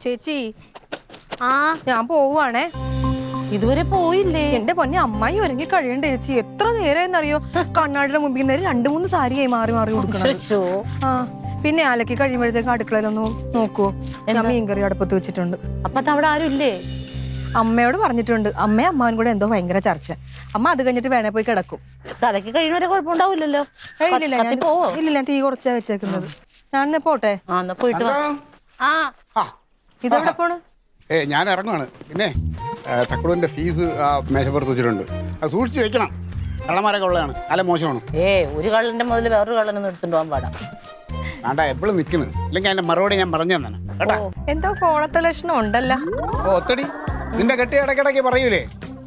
ചേച്ചി ഞാൻ പോവാണേ. ഇതുവരെ പോയില്ലേ? എന്റെ പൊന്നെ അമ്മായി ഒരുങ്ങി കഴിയണ്ടേ ചേച്ചി. എത്ര നേരമെന്നറിയോ കണ്ണാടിയുടെ മുമ്പിൽ നിന്ന് 2-3 സാരിയായി മാറി മാറി കൊടുക്കണം. പിന്നെ അലക്കി കഴിയുമ്പോഴത്തേക്ക് അടുക്കളയിലൊന്ന് നോക്കുവോ? ഞാൻ മീൻകറി അടുപ്പത്ത് വെച്ചിട്ടുണ്ട്. അപ്പൊ അവിടെ ആരും ഇല്ലേ? അമ്മയോട് പറഞ്ഞിട്ടുണ്ട്. അമ്മയും അമ്മാവനും കൂടെ എന്തോ ഭയങ്കര ചർച്ച. അമ്മ അത് കഴിഞ്ഞിട്ട് വേണേ പോയി കിടക്കും. തലക്ക് കഴിയുന്നവരെ കുഴപ്പമുണ്ടാവില്ലല്ലോ. ഇല്ല ഞാൻ തീ കുറച്ചാ വെച്ചേക്കുന്നത്. ഞാൻ പോട്ടെ. പോയിട്ട് ഇതെവിടെ പോണ്? ഞാൻ ഇറങ്ങുവാണ്. പിന്നെ തക്കുടിന്റെ ഫീസ് മേശപ്പുറത്ത് വെച്ചിട്ടുണ്ട്. അത് സൂക്ഷിച്ച് വെക്കണം. കള്ളന്മാരൊക്കെ ഉള്ളതാണ്. അല്ല മോശമാണ്. ഒരു കള്ളന്റെ മുതൽ വേറൊരു കള്ളനൊന്നും എടുത്തുകൊണ്ട് പോകാൻ പാടാ. ആണ്ടാ എപ്പോഴും നിൽക്കുന്നു. ഇല്ലെങ്കിൽ അതിന്റെ മറുപടി ഞാൻ പറഞ്ഞു തന്നെ കേട്ടാ. എന്തോ കോളത്തെ ലക്ഷണം ഉണ്ടല്ലോ. ഒത്തടി നിന്റെ കെട്ടി ഇടയ്ക്കിടയ്ക്ക് പറയൂലേ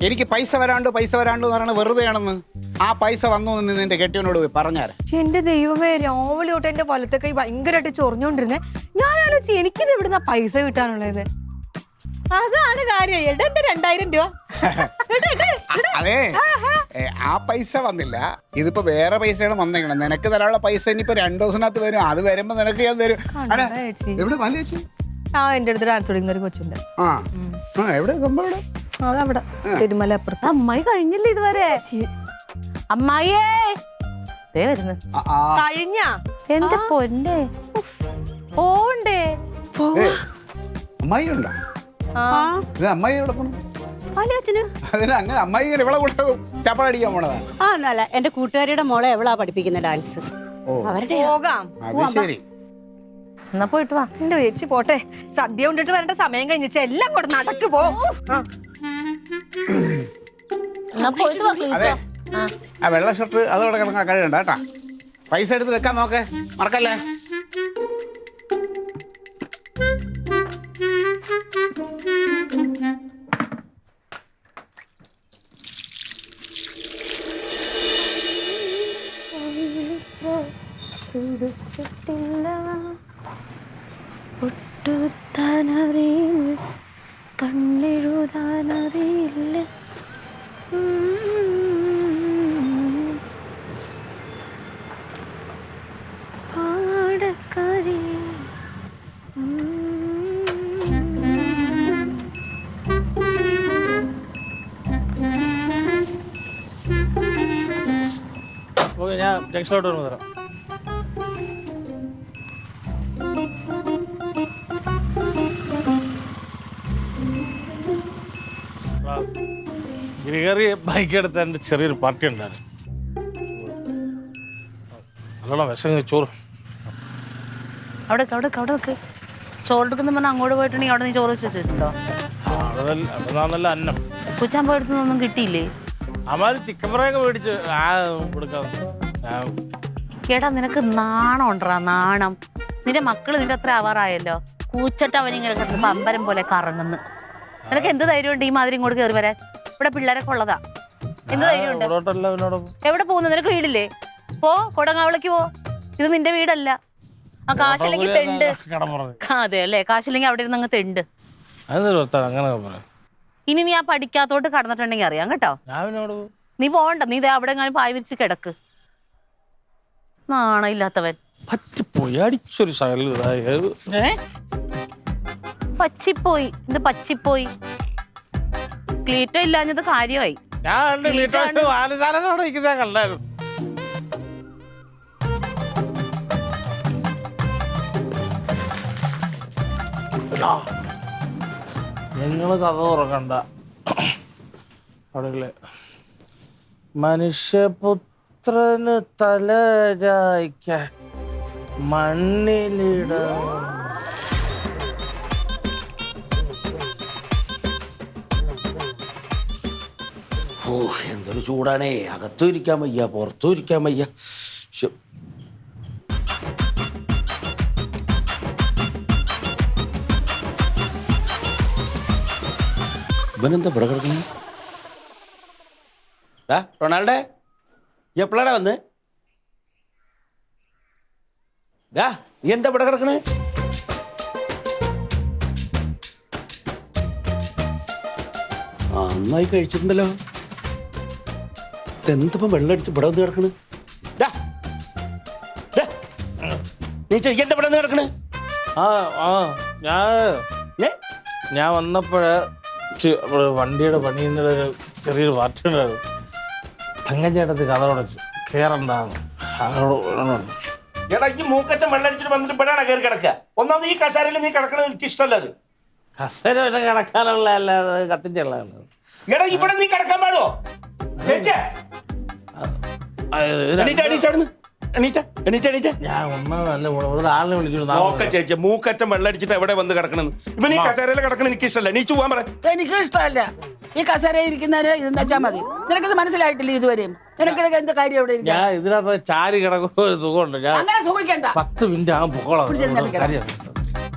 എനിക്ക് പൈസ വരാണ്ട് എന്ന് പറയുന്നത് വെറുതെയാണെന്ന്. ആ പൈസ വന്നു നിന്ന് നിന്റെ കെട്ടിയോനോട് പോയി പറഞ്ഞാരെ. എന്റെ ദൈവമേ, രാവിലെ തൊട്ട് എന്റെ വലത്തെ കൈ ഭയങ്കരമായിട്ട് ചൊറിഞ്ഞോണ്ടിരുന്നേ. ഞാൻ ആലോചിച്ച് എനിക്കിത് എവിടുന്ന പൈസ കിട്ടാനുള്ളത്. അതാണ് കാര്യം. എന്റെ 2000 രൂപ. അതെ, ആ പൈസ വന്നില്ല. ഇതിപ്പോ വേറെ പൈസയാണ് വന്നേക്കണം. നിനക്ക് തരാനുള്ള പൈസ ഇനിയിപ്പോ 2 ദിവസത്തിനകത്ത് വരും. അത് വരുമ്പോ നിനക്ക് ഞാൻ തരും. എവിടെ വല്ല ചേച്ചി? എന്റെ അടുത്ത് ഡാൻസ് പഠിക്കുന്ന ഒരു കൊച്ചുണ്ട്. എവിടെ സംഭവം? അതവിടെ തിരുമല അപ്പുറത്ത്. അമ്മായി കഴിഞ്ഞില്ലേ ഇതുവരെ? അമ്മായിയേ വരുന്നു. കഴിഞ്ഞ എന്റെ പൊന്നെ പോണ്ടേ? അമ്മായി ഉണ്ടോ? അമ്മായി എവിടെ പോണു? അതിന് അങ്ങനെ അമ്മായി ഇവളെ കൂടെ ചാപ്പാടടിക്കാൻ പോണതാ? അല്ല, എന്റെ കൂട്ടുകാരിയുടെ മോളെ എവളാ പഠിപ്പിക്കുന്ന ഡാൻസ്. അവരുടെ ശരി. എന്നാ പോയിട്ട് വാ. എന്റെ ചേച്ചി പോട്ടെ. സദ്യ കൊണ്ടിട്ട് വരേണ്ട സമയം കഴിഞ്ഞിട്ട് എല്ലാം കൂടെ നടക്ക് പോ. ആ വെള്ള ഷർട്ട് അതോടെ കിടക്കാൻ കഴിയണ്ട കേട്ടാ. പൈസ എടുത്ത് വെക്കാൻ നോക്കേ, മറക്കല്ലേ. കണ്ണെഴുതാനറിയില്ല. പാടക്കരി ഞാൻ ജംഗ്ഷനിലോട്ട് വരുമ്പോൾ തരാം. ഗിരികറി ബൈക്ക് എടുത്ത എൻ്റെ ചെറിയൊരു പാർട്ടി ഉണ്ടായിരുന്നു. നല്ലോണം വിശങ്ങ് ചോറ് അവിടെ വെക്ക്. ചോറെടുക്കുന്ന പറഞ്ഞാൽ അങ്ങോട്ട് പോയിട്ടുണ്ടെങ്കിൽ അവിടെ നീ ചോറ് വെച്ചിട്ടുണ്ടോ? അവിടെ നല്ല അന്നം. ഉച്ചാൻ പോയിടത്തുനിന്നൊന്നും കിട്ടിയില്ലേ? അമാര് ചിക്കൻ ഫ്രൈ ഒക്കെ മേടിച്ച് കൊടുക്കാം. കേട്ടാ, നിനക്ക് നാണം ഉണ്ടറാ, നാണം. നിന്റെ മക്കള് നിന്റെ അത്ര ആവാറായല്ലോ. കൂച്ചട്ട് അവനിങ്ങനെ കിടന്നപ്പോ അമ്പരം പോലെ കറങ്ങുന്നു. നിനക്ക് എന്ത് ധൈര്യമുണ്ട് ഈ മാതിരി ഇങ്ങോട്ട് കയറി വരാൻ? ഇവിടെ പിള്ളേരൊക്കെ ഉള്ളതാ. എന്ത് ധൈര്യമുണ്ട്? എവിടെ പോകുന്നു? നിനക്ക് വീടില്ലേ? പോ, കൊടങ്ങാവിളക്ക് പോ. ഇത് നിന്റെ വീടല്ല. ആ കാശില്ലെങ്കിൽ തെണ്ട്. അതെ അല്ലേ, കാശില്ലെങ്കിൽ അവിടെ ഇരുന്ന് അങ്ങ് തെണ്ട്. ഇനി നീ ആ പഠിക്കാത്തോട്ട് കടന്നിട്ടുണ്ടെങ്കിൽ അറിയാം കേട്ടോ. നീ പോണ്ട. നീ ഇതേ അവിടെ എങ്ങാനും പായ വിരിച്ച് കിടക്ക്. നാണയില്ലാത്തവൻ. പച്ചിപ്പോയി. ഇത് പച്ചിപ്പോയി. ക്ലീറ്റോ ഇല്ലാഞ്ഞത് കാര്യമായി. നിങ്ങള് കഥ തുറക്കണ്ട. അവിടെ മനുഷ്യപുത്രന് തലചായ്ക്കാൻ മണ്ണിലിട. എന്തൊരു ചൂടാണേ. അകത്തും ഇരിക്കാൻ വയ്യ, പുറത്തും ഇരിക്കാൻ വയ്യ. ഇവനെന്താ ഇവിടെ കിടക്കുന്നു? റൊണാൾഡേ, എപ്പോഴാടാ വന്ന്? നീ എന്താ ഇവിടെ കിടക്കണേ? നന്നായി കഴിച്ചിട്ടുണ്ടല്ലോ. എന്തിപ്പം വെള്ളം അടിച്ച് ഇവിടെ വന്ന് കിടക്കണ്? ഡാ. ഡാ. നീ എന്താ ഇവിടെ കിടക്കണ്? ഞാൻ വന്നപ്പോഴ് വണ്ടിയുടെ പണിയുന്ന ചെറിയൊരു പാർട്ടി ഉണ്ടായിരുന്നു. തങ്കഞ്ചേട്ടത്തി കഥ ഉടച്ചു കേറണ്ടാന്ന്. എടാ ഈ മൂക്കറ്റം വെള്ളടിച്ചിട്ട് വന്നിട്ട് ഇപ്പോഴാണ് കയറി കിടക്കുക. ഒന്നാമത് ഈ കസാരയിൽ നീ കിടക്കണത് എനിക്ക് ഇഷ്ടമല്ല. അത് കസേര വല്ല കിടക്കാനുള്ള അല്ലാതെ കത്തിച്ചുള്ളതാണ്. എടാ ഇവിടെ നീ കിടക്കാൻ പാടുവോ? ഞാൻ ഒന്നല്ല ആളിനെ വിളിച്ചു ചേച്ചി മൂക്കറ്റം വെള്ളടിച്ചിട്ട് എവിടെ വന്ന് കിടക്കണെന്ന്. ഇവൻ ഈ കസേരയിൽ കിടക്കണ എനിക്ക് ഇഷ്ടമല്ല. നീ പോവാൻ പറ. എനിക്ക് ഇഷ്ടമല്ല ഈ കസേര ഇരിക്കുന്നവരെ ഇതെന്ന് വെച്ചാൽ മതി. നിനക്കിത് മനസ്സിലായിട്ടില്ല ഇതുവരെയും? നിനക്കിടക്ക് എന്ത് കാര്യം ഇവിടെ ഇരിക്കാൻ? ഞാൻ ഇതിനകത്ത് ചാരി കിടക്കുന്ന ഒരു സുഖമുണ്ട്. ഞാൻ അങ്ങനെ സുഖിക്കണ്ട. 10 മിനിറ്റ് ആകും പൊക്കോളാം.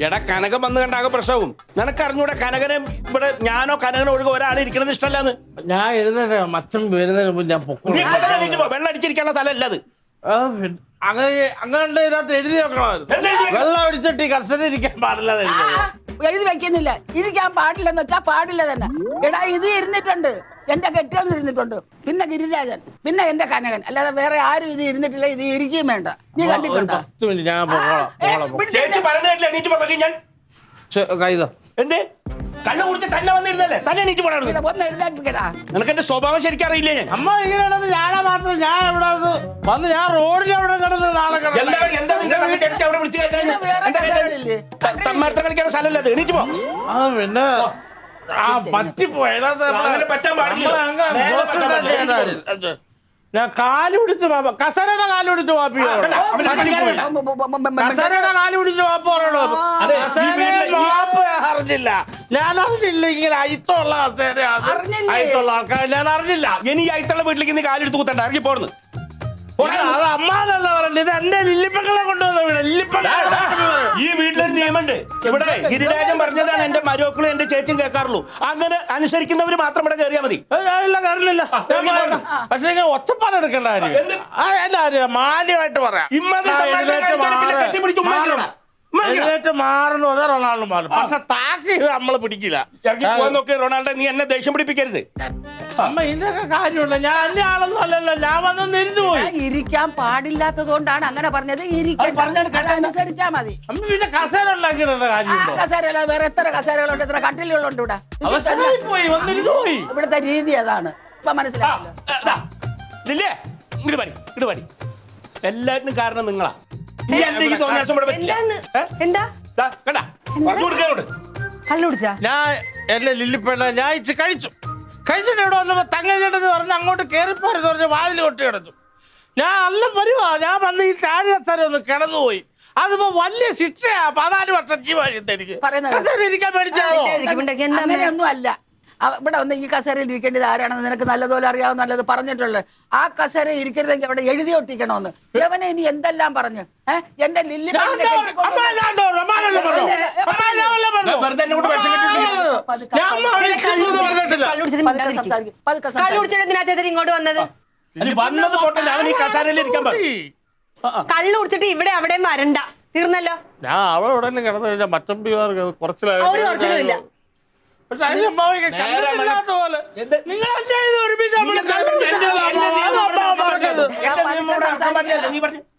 എടാ കനകം വന്ന് കണ്ടാകെ പ്രശ്നവും. നിനക്ക് അറിഞ്ഞൂടെ കനകനെ ഇവിടെ ഞാനോ കനകനോ ഒഴുക ഒരാൾ ഇരിക്കണത് ഇഷ്ടമല്ലാന്ന്. ഞാൻ എഴുന്നേറ്റ മച്ചം വരുന്നതിന് മുമ്പ് ഞാൻ പൊക്കോളാം. വെള്ളം അടിച്ചിരിക്കാനുള്ള സ്ഥലം അല്ല അത്. അങ്ങനെ ഇതിനകത്ത് എഴുതി വെക്കണമായിരുന്നു. വെള്ളം അടിച്ചിട്ട് ഈ കസേര ഇരിക്കാൻ പാടില്ല. എഴുതി വെക്കുന്നില്ല. ഇരിക്കാൻ പാടില്ലെന്ന് വെച്ചാൽ പാടില്ല തന്നെ. എടാ ഇത് ഇരുന്നിട്ടുണ്ട്, എന്റെ കെട്ടിയൊന്നും ഇരുന്നിട്ടുണ്ട്, പിന്നെ ഗിരിരാജൻ, പിന്നെ എന്റെ കനകൻ, അല്ലാതെ വേറെ ആരും ഇത് ഇരുന്നിട്ടില്ല. ഇത് ഇരിക്കുകയും വേണ്ട. നീ കണ്ടിട്ടുണ്ടോ? 10 മിനിറ്റ് ഞാൻ പൊക്കോളാം. ചേച്ചി പറഞ്ഞിട്ടില്ല എണീറ്റ് പോകല്ലേ ഞാൻ. കൈത എന്തേ കണ്ണു കുടിച്ച് തന്നെ വന്നിരുന്നല്ലേ? തന്നെ എണീറ്റ് പോകണം. ഒന്ന് എഴുതാട്ടിക്കടാ. നിനക്ക് എന്റെ സ്വഭാവം ശരിക്കും അറിയില്ലേ? ഞാൻ അമ്മ ഇങ്ങനെയാണെന്ന് ഞാനാ മാത്രം. ഞാൻ ഇവിടെ വന്ന് ഞാൻ റോഡിൽ അവിടെ കിടന്ന് നാളെ തമ്മാർത്തം കളിക്കാൻ സ്ഥലമല്ല അത്. എണീറ്റ് പോ. അത് പിന്നെ പറ്റിപ്പോയി. പറ്റാൻ പാടില്ല. ഞാൻ കാല് പിടിച്ച് കസരയുടെ കാല് പിടിച്ച് വാപ്പി കസരയുടെ കാല് പിടിച്ച് വാപ്പ പറയണോ? വാപ്പ അറിഞ്ഞില്ല. ഞാൻ അറിഞ്ഞില്ല ഇങ്ങനെ അയിത്തുള്ള അയിത്തുള്ള ആൾക്കാർ ഞാൻ അറിഞ്ഞില്ല. ഇനി ഈ അയിത്തുള്ള വീട്ടിലേക്ക് നീ കാലെടുത്ത് കുത്തണ്ട. ഇറങ്ങി പോർന്ന്. അത് അമ്മാനല്ല പറഞ്ഞത്. ഇത് എന്റെ ലില്ലിപ്പക്കളെ കൊണ്ടുവന്ന ഈ വീട്ടിലൊരു നിയമമുണ്ട്. ഇവിടെ ഗിരിരാജൻ പറഞ്ഞതാണ് എന്റെ മരുമക്കളും എന്റെ ചേച്ചിയും കേൾക്കാറുള്ളൂ. അങ്ങനെ അനുസരിക്കുന്നവര് മാത്രം ഇവിടെ കയറിയാൽ മതി. കയറില്ല. പക്ഷെ ഒച്ചപ്പാട് എടുക്കേണ്ട കാര്യം മാന്യമായിട്ട് പറയാം. എഴുന്നേറ്റ് മാറുന്നു റൊണാൾഡോ മാറും. പക്ഷെ താക്ക് നമ്മള് പിടിക്കില്ല. ഇറങ്ങി പോകാൻ നോക്കി റൊണാൾഡോ. നീ എന്നെ ദേഷ്യം പിടിപ്പിക്കരുത്. അമ്മ ഇതിനൊക്കെ കാര്യമുണ്ട്. ഞാൻ അന്യ ആളൊന്നും അല്ലല്ലോ. ഞാൻ വന്ന് നിരുന്നു പോയി. ഇരിക്കാൻ പാടില്ലാത്തത് കൊണ്ടാണ് അങ്ങനെ പറഞ്ഞത്. അനുസരിച്ചാ മതി. അമ്മ പിന്നെ കസേര ഉണ്ടാക്കിയിടേണ്ട കാര്യമുണ്ടോ? കസേര വേറെ എത്ര കസേരകളുണ്ട്, എത്ര കട്ടിലുകളുണ്ട് ഇവിടെ. പോയി വന്നിരുന്നു പോയി. ഇവിടുത്തെ രീതി അതാണ്. ഇപ്പൊ മനസ്സിലായല്ലോ. എല്ലാറ്റിനും കാരണം നിങ്ങളാ. എന്താ കള്ളുടിച്ചാ? ഞാൻ എന്റെ ലില്ലിപ്പെണ്ണ ഞാൻ ഇച്ച് കഴിച്ചിട്ട് ഇവിടെ വന്നപ്പോ തങ്കച്ചേട്ടെന്ന് പറഞ്ഞ് അങ്ങോട്ട് കയറിപ്പോരെന്ന് പറഞ്ഞ് വാതിൽ കൊട്ടി കിടന്നു. ഞാൻ നല്ല വരുവാ. ഞാൻ വന്ന് ഈ ചാരി കസേര ഒന്ന് കിടന്നുപോയി. അതിപ്പോ വലിയ ശിക്ഷയാ. 14 വർഷം ജീവായിരുന്നു എനിക്ക്. കസേര ഇരിക്കാൻ മേടിച്ചതോ? അങ്ങനെയൊന്നും അല്ല. ഇവിടെ വന്ന് ഈ കസേരയിൽ ഇരിക്കേണ്ടത് ആരാണെന്ന് നിനക്ക് നല്ലതുപോലെ അറിയാവും. നല്ലത് പറഞ്ഞിട്ടുള്ളത്. ആ കസേര ഇരിക്കരുതെങ്കിൽ അവിടെ എഴുതി ഒട്ടിക്കണമെന്ന്. യവനെ ഇനി എന്തെല്ലാം പറഞ്ഞു. എന്റെ ലില്ലി ഇങ്ങോട്ട് വന്നത് കള്ളു കുടിച്ചിട്ട് ഇവിടെ അവിടെ വരണ്ട. തീർന്നല്ലോ. ഞാൻ അവിടെ ഉടനെ കിടന്നു കഴിഞ്ഞാൽ മറ്റമ്പിമാർക്ക് കുറച്ചില്ല.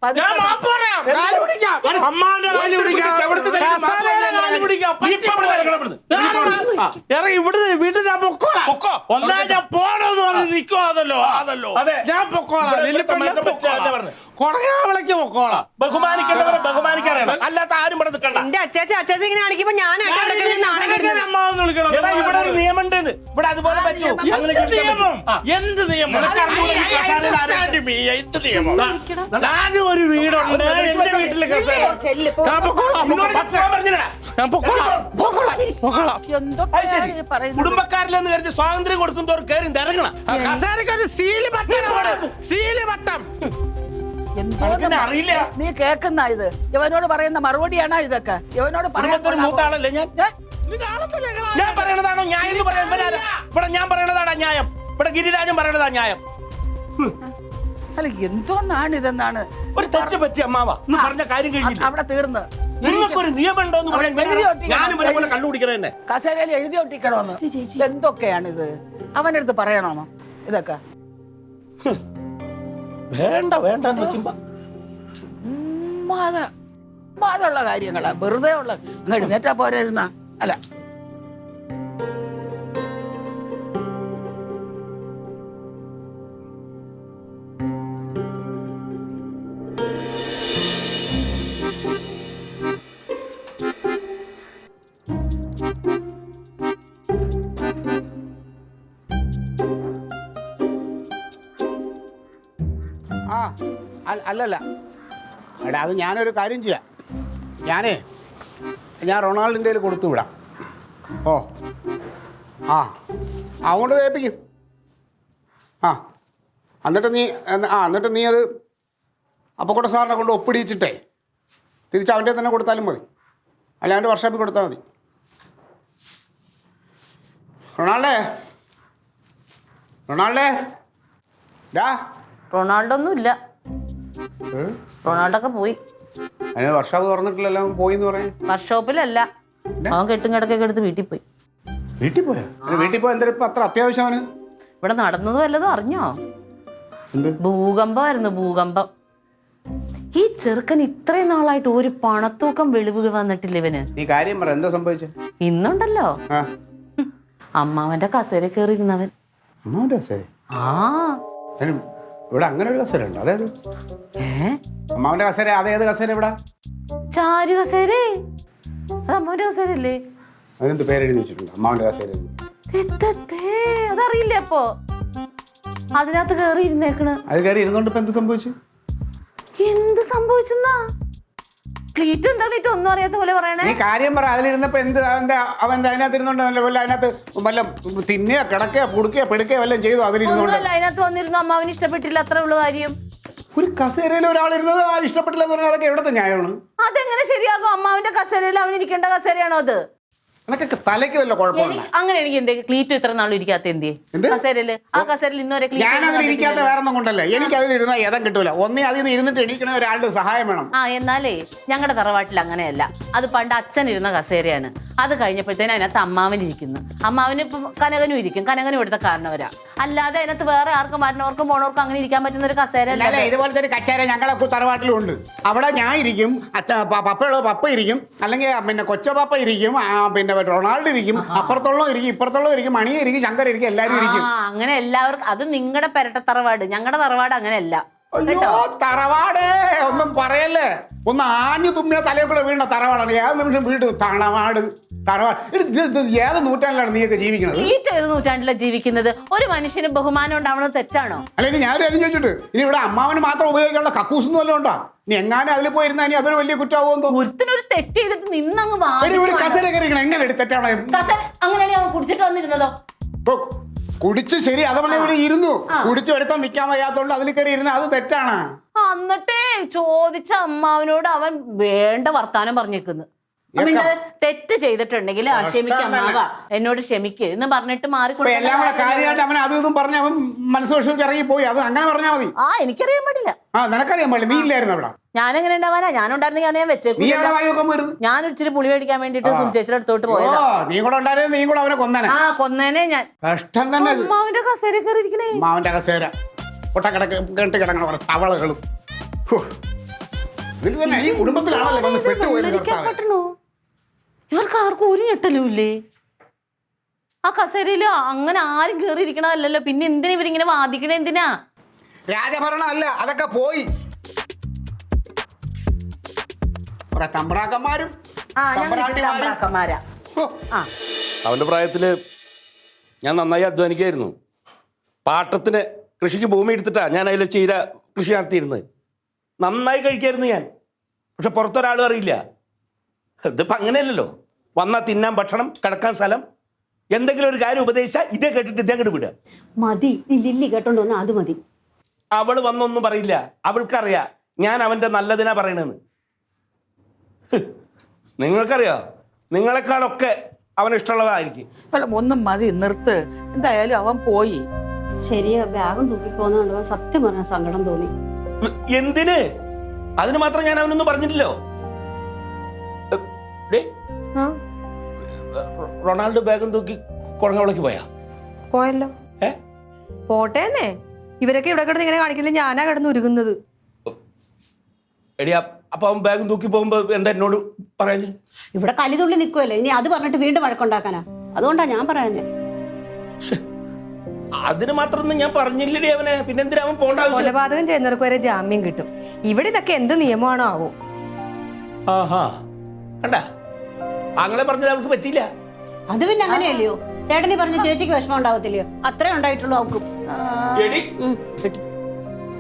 പക്ഷെ ഇവിടുന്ന് വീട്ടിൽ ഞാൻ പൊക്കോളാം. ഒന്നാ ഞാൻ പോണെന്ന് പറഞ്ഞ് നിൽക്കുവാതല്ലോ. ഞാൻ പൊക്കോളാം. കൊടകാവിളക്ക് പൊക്കോളാം. ബഹുമാനിക്കേണ്ടവരെ ബഹുമാനിക്കാറാണ്. അല്ലാത്ത ആരും ഇവിടെ നിൽക്കണ്ട. എന്റെ അച്ചാച്ച ഇങ്ങനെ കാണിക്കുമ്പോ ഞാൻ ഇവിടെ ഒരു നിയമമുണ്ട്. ഇവിടെ അതുപോലെ എന്ത് നിയമം? ഞാനും ഒരു വീടുണ്ട്. എന്റെ വീട്ടിൽ കുടുംബക്കാരിലെന്ന് കരുതി സ്വാതന്ത്ര്യം കൊടുക്കുന്നവർ കയറി ഇറങ്ങണം. കസേരക്കൊരു സീല് വട്ടം അറിയില്ല. നീ കേക്കുന്ന ഇത് ഇവനോട് പറയുന്ന മറുപടിയാണോ ഇതൊക്കെ? ഇവനോട് മൂത്താളല്ലേ ഞാൻ? ഞാൻ പറയണതാണോ ന്യായം എന്ന് പറയാൻ? ഇവിടെ ഞാൻ പറയണതാണോ ന്യായം? ഇവിടെ ഗിരിരാജൻ പറയണതാ ന്യായം. അല്ല എന്തോന്നാണ് ഇതെന്നാണ് ഒരു തെറ്റ് പറ്റി അമ്മാവ പറഞ്ഞ കാര്യം കഴിഞ്ഞില്ല. അവിടെ തീർന്ന്. നിങ്ങൾക്കൊരു നിയമം ഉണ്ടോന്ന് ഞാനും പോലെ കള്ളു കുടിക്കണ തന്നെ. കസേരയിൽ എഴുതി ഒട്ടിക്കണോന്ന്. എന്തൊക്കെയാണിത്? അവന്റെ അടുത്ത് പറയണോന്നോ ഇതൊക്കെ? വേണ്ട വേണ്ട നിൽക്കുമ്പോ ഉള്ള കാര്യങ്ങളാ, വെറുതെ ഉള്ള. അങ്ങ് എഴുന്നേറ്റാ പോരായിരുന്ന? അല്ല, ആ അല്ലല്ല എടാ, അത് ഞാനൊരു കാര്യം ചെയ്യാം. ഞാൻ റൊണാൾഡിൻ്റെ കയ്യിൽ കൊടുത്തു വിടാം. ഓ അങ്ങോട്ട് കേൾപ്പിക്കും. എന്നിട്ട് നീ അത് അപ്പക്കുട്ട സാറിനെ കൊണ്ട് ഒപ്പിടിച്ചിട്ടേ തിരിച്ച് അവൻ്റെ തന്നെ കൊടുത്താലും മതി, അല്ലാണ്ട് വർക്ക്ഷോപ്പിൽ കൊടുത്താൽ മതി. റൊണാൾഡേ ഡാ. റൊണാൾഡോ ഒന്നും ഇല്ല, റൊണാൾഡോ ഒക്കെ പോയി. അതിന് വർക്ക്ഷോപ്പ് തുറന്നിട്ടില്ലല്ലോ, പോയി എന്ന് പറയാൻ. വർക്ക്ഷോപ്പിലല്ല, അവൻ കെട്ടും കിടക്കൊക്കെ എടുത്ത് വീട്ടിൽ പോയി. വീട്ടിൽ പോയാ? വീട്ടിൽ പോയാൽ എന്തായാലും ഇപ്പം അത്ര അത്യാവശ്യമാണ്. ഇവിടെ നടന്നത് വല്ലതും അറിഞ്ഞോ? എന്ത് ഭൂകമ്പമായിരുന്നു, ഭൂകമ്പം. ഈ ചെറുക്കൻ ഇത്രയും നാളായിട്ട് ഒരു പണത്തൂക്കം വെളിവ് വന്നിട്ടില്ല ഇവന്. നീ കാര്യം പറ, എന്താ സംഭവിച്ചത്? ഇന്നുണ്ടല്ലോ അമ്മാവന്റെ കസേര കയറിയിരുന്നവൻ. അമ്മാവന്റെ കസേര? ആ ഇവിടെ അങ്ങനെ ഒരു കസേര ഉണ്ട്? അതായത് അമ്മാവന്റെ കസേര? അതേത് കസേര? ഇവിടെ ചാരു കസേരേ, അത് അമ്മാവന്റെ കസേരല്ലേ? അതിനെന്ത് പേരെഴുതി വെച്ചിട്ടുണ്ട്? അമ്മാവന്റെ കസേര? അതറിയില്ലേ? അപ്പോ അതിനകത്ത് കയറി ഇരുന്നേക്കണ്. അത് കയറി ഇരുന്നോണ്ട് ഇപ്പൊ എന്ത് സംഭവിച്ചു? എന്ത് സംഭവിച്ചെന്നാ? ക്ലീറ്റ് എന്താ ക്ലീറ്റ് ഒന്നും അറിയാത്ത പോലെ പറയണേ. നീ കാര്യം പറ. അതിലിരുന്നപ്പോ അവൻ അതിനകത്ത് ഇരുന്നോണ്ട് അതിനകത്ത് വല്ല തിന്നുക കിടക്കുക പുടുക്കുക പെടുക്കുക വല്ലതും ചെയ്തു? അതിലിരുന്നോണ്ട് അതിനകത്ത് വന്നിരുന്നു, അമ്മാവിന് ഇഷ്ടപ്പെട്ടില്ല, അത്ര ഉള്ള കാര്യം. ഒരു കസേരയിൽ ഒരാളിരുന്നത് ഇഷ്ടപ്പെട്ടില്ല എന്ന് പറഞ്ഞാൽ അതൊക്കെ എവിടത്തെ ന്യായമാണ്? അതെങ്ങനെ ശരിയാകും? അമ്മാവിന്റെ കസേരയിൽ അവൻ ഇരിക്കേണ്ട കസേരയാണോ അത്? അനക്കൊക്കെ തലയ്ക്ക് വല്ല കുഴപ്പമില്ല. അങ്ങനെ എനിക്ക് എന്തേ ക്ലീറ്റ് ഇത്ര നാളും ഇരിക്കാത്ത എന്തേ കസേരയില്? ആ കസേരയിൽ ഇന്നുവരെ ഞാനതിൽ ഇരിക്കാത്ത വേറെ ഒന്നും കൊണ്ടല്ലേ, എനിക്ക് അതിലിരുന്നാൽ ഏതം കിട്ടൂല. ഒന്നേ അതിൽ നിന്ന് ഇരുന്നിട്ട് എണീക്കണ ഒരാളുടെ സഹായം വേണം. എന്നാലേ ഞങ്ങളുടെ തറവാട്ടിൽ അങ്ങനെയല്ല. അത് പണ്ട് അച്ഛൻ ഇരുന്ന കസേരയാണ്. അത് കഴിഞ്ഞപ്പോഴത്തേനും അതിനകത്ത് അമ്മാവൻ ഇരിക്കുന്നു. അമ്മാവന് ഇപ്പം കനകനും ഇരിക്കും, കനകനും ഇവിടുത്തെ കാരണവരാ. അല്ലാതെ അതിനകത്ത് വേറെ ആർക്കും മരണവർക്കും പോണവർക്കും അങ്ങനെ ഇരിക്കാൻ പറ്റുന്ന ഒരു കസേര അല്ല. ഇതുപോലത്തെ ഒരു കച്ചേര ഞങ്ങളെ തറവാട്ടിലും ഉണ്ട്. അവിടെ ഞാൻ ഇരിക്കും, പപ്പയുള്ള പപ്പ ഇരിക്കും, അല്ലെങ്കിൽ പിന്നെ കൊച്ചപ്പ ഇരിക്കും, പിന്നെ റൊണാൾഡോ ഇരിക്കും, അപ്പുറത്തോളം ഇരിക്കും, ഇപ്പുറത്തോളം ഇരിക്കും, മണി ഇരിക്കും, ശങ്കർ ഇരിക്കും, എല്ലാവരും ഇരിക്കും. അങ്ങനെ എല്ലാവർക്കും. അത് നിങ്ങളുടെ പെരട്ട തറവാട്, ഞങ്ങളുടെ തറവാട് അങ്ങനെയല്ല. തറവാടേ ഒന്നും പറയല്ലേ, ഒന്ന് ആഞ്ഞു തുമ്മിയ തലയിൽ കൂടെ വീണ തറവാടാണ്. ഏത് നിമിഷം വീട് തറവാട് ഏത് നൂറ്റാണ്ടിലാണ് നീയൊക്കെ ജീവിക്കുന്നത്? ഏത് നൂറ്റാണ്ടിലാണ് ജീവിക്കുന്നത്? ഒരു മനുഷ്യന് ബഹുമാനം ഉണ്ടാവണത് തെറ്റാണോ? അല്ലെങ്കിൽ ഞാനൊരു കാര്യം ചോദിച്ചിട്ട്, ഇനി ഇവിടെ അമ്മാവന് മാത്രം ഉപയോഗിക്കാനുള്ള കക്കൂസ് വല്ലതും ഉണ്ടോ? നീ എങ്ങാനും അതിൽ പോയിരുന്ന ഇനി അതൊരു വലിയ കുറ്റമാവുമെന്നോ? ഒരുത്തിനൊരു തെറ്റ് ചെയ്തിട്ട് നിന്നങ്ങ് ഒരു കസേര കയറിക്കണം, എങ്ങനെ തെറ്റാണ്? അങ്ങനെയാണെങ്കിൽ അവൻ കുടിച്ചിട്ട് വന്നിരുന്നതോ? കുടിച്ച് ശരി, അതവനെ ഇവിടെ ഇരുന്നു, കുടിച്ച് എടുത്താൽ നിൽക്കാൻ വയ്യാത്തോണ്ട് അതിൽ കയറി ഇരുന്ന്, അത് തെറ്റാണ്. എന്നിട്ടേ ചോദിച്ച അമ്മാവനോട് അവൻ വേണ്ട വർത്താനം പറഞ്ഞേക്കുന്നു. തെറ്റ് ചെയ്തിട്ടുണ്ടെങ്കിൽ ക്ഷമിക്ക അമ്മാവ, എന്നോട് ക്ഷമിക്ക് എന്ന് പറഞ്ഞിട്ട് മാറിക്കൊടുക്കും. എല്ലാം കൂടെ കാര്യമായിട്ട് അവൻ അതും പറഞ്ഞ് അവൻ മനസ്സുവശം ഇറങ്ങി പോയി. അത് അങ്ങനെ പറഞ്ഞാൽ മതി. എനിക്കറിയാൻ പാടില്ല. നിനക്കറിയാൻ പാടില്ല, നീ ഇല്ലായിരുന്നു അവിടെ. ഞാനെങ്ങനെ ഉണ്ടാവാനാ? ഞാനുണ്ടായിരുന്നെങ്കിൽ ഞാൻ വെച്ചേക്കും. ഞാൻ ഇച്ചിരി പുളി മേടിക്കാൻ വേണ്ടിട്ട് സുൽചേച്ചിയുടെ അടുത്തോട്ട് പോയതാ. നീ കൂടെ ഉണ്ടായിരുന്നു, നീ കൂടെ അവനെ കൊന്നേനെ. കൊന്നേനെ ഞാൻ. കഷ്ടം തന്നെ. അമ്മാവിന്റെ കസേര കയറിയിരിക്കണേ. അമ്മാവന്റെ കസേര കേട്ട് കിടങ്ങണ കുറെ തവളകളും. ഇതിൽ തന്നെ ഈ കുടുംബത്തിലാണല്ലോ വന്ന് പെട്ടുപോയത്. ഇവർക്ക് ആർക്കും ഒരു ഞെട്ടലും ഇല്ലേ? ആ കസേരയില് അങ്ങനെ ആരും കേറിയിരിക്കണല്ലോ. പിന്നെ എന്തിനാ ഇവരിങ്ങനെ വാദിക്കണേ? എന്തിനാ? രാജഭരണം അല്ല, അതൊക്കെ പോയി. തമ്പ്രാക്കന്മാരും അവന്റെ പ്രായത്തില് ഞാൻ നന്നായി അധ്വാനിക്കായിരുന്നു. പാട്ടത്തിന് കൃഷിക്ക് ഭൂമി എടുത്തിട്ടാ ഞാൻ അതിൽ ചീര കൃഷി നടത്തിയിരുന്നത്. നന്നായി കഴിക്കായിരുന്നു ഞാൻ. പക്ഷെ പുറത്തൊരാളും അറിയില്ല. ഇതിപ്പോൾ അങ്ങനെയല്ലല്ലോ. വന്നാൽ തിന്നാൻ ഭക്ഷണം, കിടക്കാൻ സ്ഥലം, എന്തെങ്കിലും ഒരു കാര്യം ഉപദേശിച്ചാൽ ഇതേ കേട്ടിട്ട് ഇതേ അങ്ങോട്ട് വിടുക. മതി, ലില്ലി കേട്ടോണ്ട് വന്നാൽ അത് മതി. അവൾ വന്നൊന്നും പറയില്ല. അവൾക്കറിയാം ഞാൻ അവൻ്റെ നല്ലതിനാ പറയണെന്ന്. നിങ്ങൾക്കറിയോ, നിങ്ങളെക്കാളൊക്കെ അവന് ഇഷ്ടമുള്ളതായിരിക്കും. ഒന്നും മതി, നിർത്ത്. എന്തായാലും അവൻ പോയി. ശരിയാ, ബാഗും തൂക്കിപ്പോന്നുണ്ടോ? സത്യം പറഞ്ഞ സങ്കടം തോന്നി. എന്തിന്? അതിന് മാത്രം ഞാൻ അവനൊന്നും പറഞ്ഞിട്ടില്ലോ. റൊണാൾഡോ ബാഗും തൂക്കി കുളങ്ങവളക്ക് പോയോ? പോയല്ലോ. പോട്ടേന്നേ, ഇവരൊക്കെ ഇവിടെ കിടന്ന് ഇങ്ങനെ കാണിക്കില്ല, ഞാനാ കിടന്ന് ഉരുകുന്നത്. എടിയാ അപ്പൊ അവൻ ബാഗും തൂക്കി പോകുമ്പോ എന്താ എന്നോട് പറയാഞ്ഞ്? ഇവിടെ കലിതുള്ളി നിൽക്കുമല്ലേ, ഇനി അത് പറഞ്ഞിട്ട് വീണ്ടും വഴക്കുണ്ടാക്കാനാ. അതുകൊണ്ടാ ഞാൻ പറയാഞ്ഞേ. അതിന് മാത്രമൊന്നും ഞാൻ പറഞ്ഞില്ലടി അവനെ. പിന്നെ എന്തിനാ അവൻ പോണ്ട ആവശ്യം? കൊലപാതകം ചെയ്യുന്നവർക്ക് വരെ ജാമ്യം കിട്ടും. ഇവിടെ ഇതൊക്കെ എന്ത് നിയമമാണോ ആവോ? ആഹാ കണ്ട, അങ്ങനെ പറഞ്ഞത് അവൾക്ക് പറ്റിയില്ല. അത് പിന്നെ അങ്ങനെയല്ലയോ, ചേട്ടനി പറഞ്ഞ ചേച്ചിക്ക് വിഷമം ഉണ്ടാവത്തില്ലയോ? അത്രേ ഉണ്ടായിട്ടുള്ളൂ അവക്കും. എടി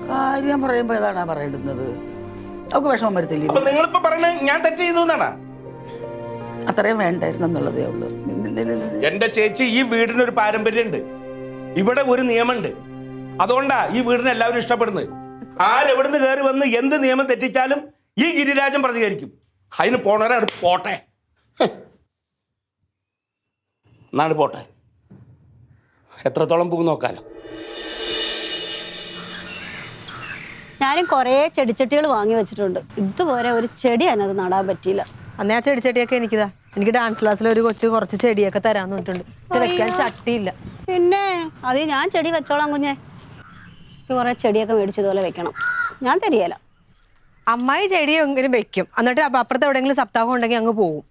കാര്യം പറയുമ്പോ ഏതാണാ പറയേണ്ടുന്നത്? അവൾക്ക് വിഷമം വരത്തില്ലേ? അപ്പൊ നിങ്ങളിപ്പോ പറയണത് ഞാൻ തെറ്റ് ചെയ്തു എന്നാണാ? അത്രയും വേണ്ടായിരുന്നു എന്നുള്ളതേ ഉള്ളൂ. എന്റെ ചേച്ചി, ഈ വീടിനൊരു പാരമ്പര്യമുണ്ട്, ഇവിടെ ഒരു നിയമമുണ്ട്. അതുകൊണ്ടാ ഈ വീടിനെ എല്ലാവരും ഇഷ്ടപ്പെടുന്നത്. ആരെവിടുന്ന് കയറി വന്ന് എന്ത് നിയമം തെറ്റിച്ചാലും ഈ ഗിരിരാജൻ പ്രതികരിക്കും. അതിന് പോണവരെ അടുത്ത് പോട്ടെ, നാട് പോട്ടെ, എത്രത്തോളം പോകും നോക്കാലോ. ഞാനും കുറേ ചെടിച്ചട്ടികൾ വാങ്ങി വെച്ചിട്ടുണ്ട്. ഇതുപോലെ ഒരു ചെടി അതിനകത്ത് നടാൻ പറ്റിയില്ല. അന്നേ ആ ചെടിച്ചട്ടിയൊക്കെ എനിക്കിതാ. എനിക്ക് ഡാൻസ് ക്ലാസ്സിൽ ഒരു കൊച്ചു കുറച്ച് ചെടിയൊക്കെ തരാന്ന് പറഞ്ഞിട്ടുണ്ട്. ഇത് വെക്കാൻ ചട്ടിയില്ല. പിന്നെ അത് ഞാൻ ചെടി വെച്ചോളാം കുഞ്ഞെ. കുറേ ചെടിയൊക്കെ മേടിച്ചതുപോലെ വെക്കണം. ഞാൻ തരികയില്ല. അമ്മായി ചെടി എങ്കിലും വെക്കും, എന്നിട്ട് അപ്പുറത്ത് എവിടെയെങ്കിലും സപ്താഹം ഉണ്ടെങ്കിൽ അങ്ങ് പോകും.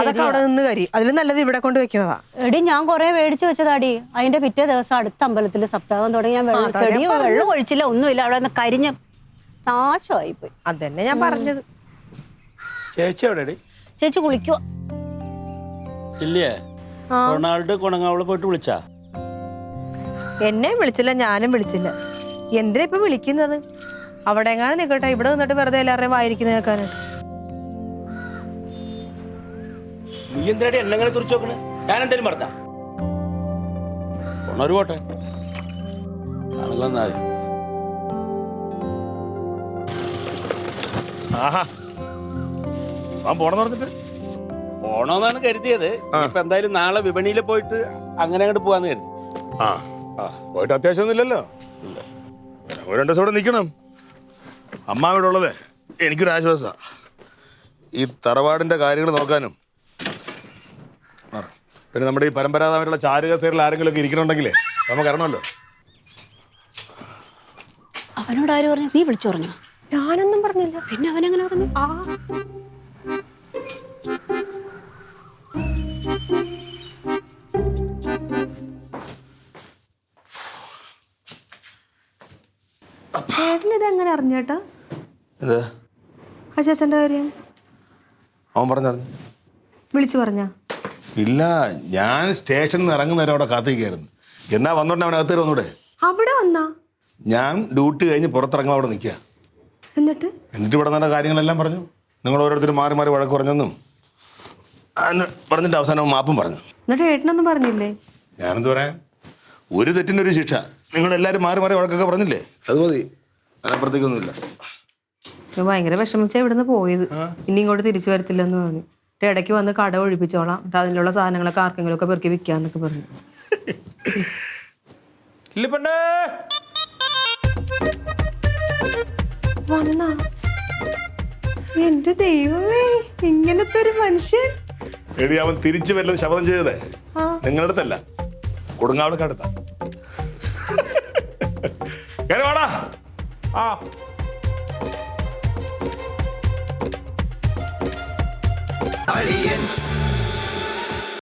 അതൊക്കെ അവിടെ നിന്ന് കരിയും. അതിലും നല്ലത് ഇവിടെ കൊണ്ട് വെക്കുന്നതാ. എടി ഞാൻ കുറേ മേടിച്ചു വെച്ചതാടി. അതിന്റെ പിറ്റേ ദിവസം അടുത്ത അമ്പലത്തിൽ സപ്താഹം തുടങ്ങി. ഞാൻ വെള്ളം ഒഴിച്ചില്ല, ഒന്നുമില്ല. അവിടെ നിന്ന് കരിഞ്ഞ് നാശമായിപ്പോയി. അതന്നെ ഞാൻ പറഞ്ഞത്. ചേച്ചി എവിടെ? ചേച്ചി കുളിക്കുക. ഇല്ലേ, റൊണാൾഡ് കൊണങ്ങാവളെ പോയിട്ട് വിളിച്ചാ? എന്നെയും വിളിച്ചില്ല, ഞാനും വിളിച്ചില്ല. എന്തിനാ ഇപ്പൊ വിളിക്കുന്നത്? അവിടെ എങ്ങാനും നിൽക്കട്ടെ, ഇവിടെ നിന്നിട്ട് വെറുതെ എല്ലാവരുടെയും വായിരിക്കുന്ന കേൾക്കാനായിട്ട്. നീ എന്തിനാടി എന്നെങ്ങനെ തുറച്ചു നോക്കണേ? ഞാൻ എന്തേലും പറഞ്ഞ? കൊണൊരു പോട്ടെ, ആണല്ലോ. ആഹാ, പോണെന്ന് പറഞ്ഞിട്ട് പോണോന്നാണ് കരുതിയത്. ഇപ്പൊ എന്തായാലും നാളെ വിപണിയിൽ പോയിട്ട് അങ്ങനെ അങ്ങോട്ട് പോവാന്ന് കരുതി. പോയിട്ട് അത്യാവശ്യമൊന്നും ഇല്ലല്ലോ. ഒരു 2 ദിവസം ഇവിടെ നിൽക്കണം. അമ്മ ഇവിടെ ഉള്ളത് എനിക്കൊരു ആശ്വാസമാണ്. ഈ തറവാടിൻ്റെ കാര്യങ്ങൾ നോക്കാനും പിന്നെ നമ്മുടെ ഈ പരമ്പരാഗതമായിട്ടുള്ള ചാരുകസേരിൽ ആരെങ്കിലും ഒക്കെ ഇരിക്കണമെങ്കിലേ നമുക്ക് അറിയണമല്ലോ. അവനോട് ആര് പറഞ്ഞു? നീ വിളിച്ചു പറഞ്ഞോ? ഞാനൊന്നും പറഞ്ഞില്ല. പിന്നെ അവനെങ്ങനെ പറഞ്ഞു? ചേട്ടൻ ഇതെങ്ങനെ അറിഞ്ഞേട്ടാ? എന്താ ആ ചേച്ചന്റെ കാര്യം അവൻ പറഞ്ഞറിഞ്ഞു? വിളിച്ചു പറഞ്ഞ? ഇല്ല, ഞാൻ സ്റ്റേഷനിൽ നിന്ന് ഇറങ്ങുന്നവരെ അവിടെ കാത്തിരിക്കുകയായിരുന്നു. എന്നാ വന്നോണ്ട് അവൻ അകത്തേര് വന്നൂടെ? അവിടെ വന്നാ? ഞാൻ ഡ്യൂട്ടി കഴിഞ്ഞ് പുറത്തിറങ്ങുമ്പോൾ അവിടെ നിൽക്കുക. എന്നിട്ട് ഇവിടെ നല്ല കാര്യങ്ങളെല്ലാം പറഞ്ഞു. നിങ്ങൾ ഓരോരുത്തരും മാറി മാറി വഴക്ക് പറഞ്ഞെന്നും പറഞ്ഞിട്ട് അവസാനം മാപ്പും പറഞ്ഞു. എന്നിട്ട് ഏട്ടനൊന്നും പറഞ്ഞില്ലേ? ഞാനെന്ത് പറയാൻ, ഒരു തെറ്റിനൊരു ശിക്ഷ. നിങ്ങളെല്ലാവരും മാറി മാറി വഴക്കൊക്കെ പറഞ്ഞില്ലേ, അത് മതി. അതിനപ്പുറത്തേക്കൊന്നുമില്ല. ഭയങ്കര വിഷമിച്ചാ ഇവിടുന്ന് പോയത്. ഇനി ഇങ്ങോട്ട് തിരിച്ചു വരത്തില്ലെന്ന് പറഞ്ഞു. ഇടയ്ക്ക് വന്ന് കട ഒഴിപ്പിച്ചോളാം, അതിലുള്ള സാധനങ്ങളൊക്കെ ആർക്കെങ്കിലും ഒക്കെ പെറുക്കി വിൽക്കാന്നൊക്കെ പറഞ്ഞു. വന്നാ? എന്റെ ദൈവമേ, ഇങ്ങനത്തെ ഒരു മനുഷ്യൻ. എടി, അവൻ തിരിച്ചു വരില്ലെന്ന് ശപഥം ചെയ്തതേ നിങ്ങളുടെ അടുത്തല്ല, കൊടുങ്ങാവളൊക്കെ അടുത്താ. വാടാ. Aliens.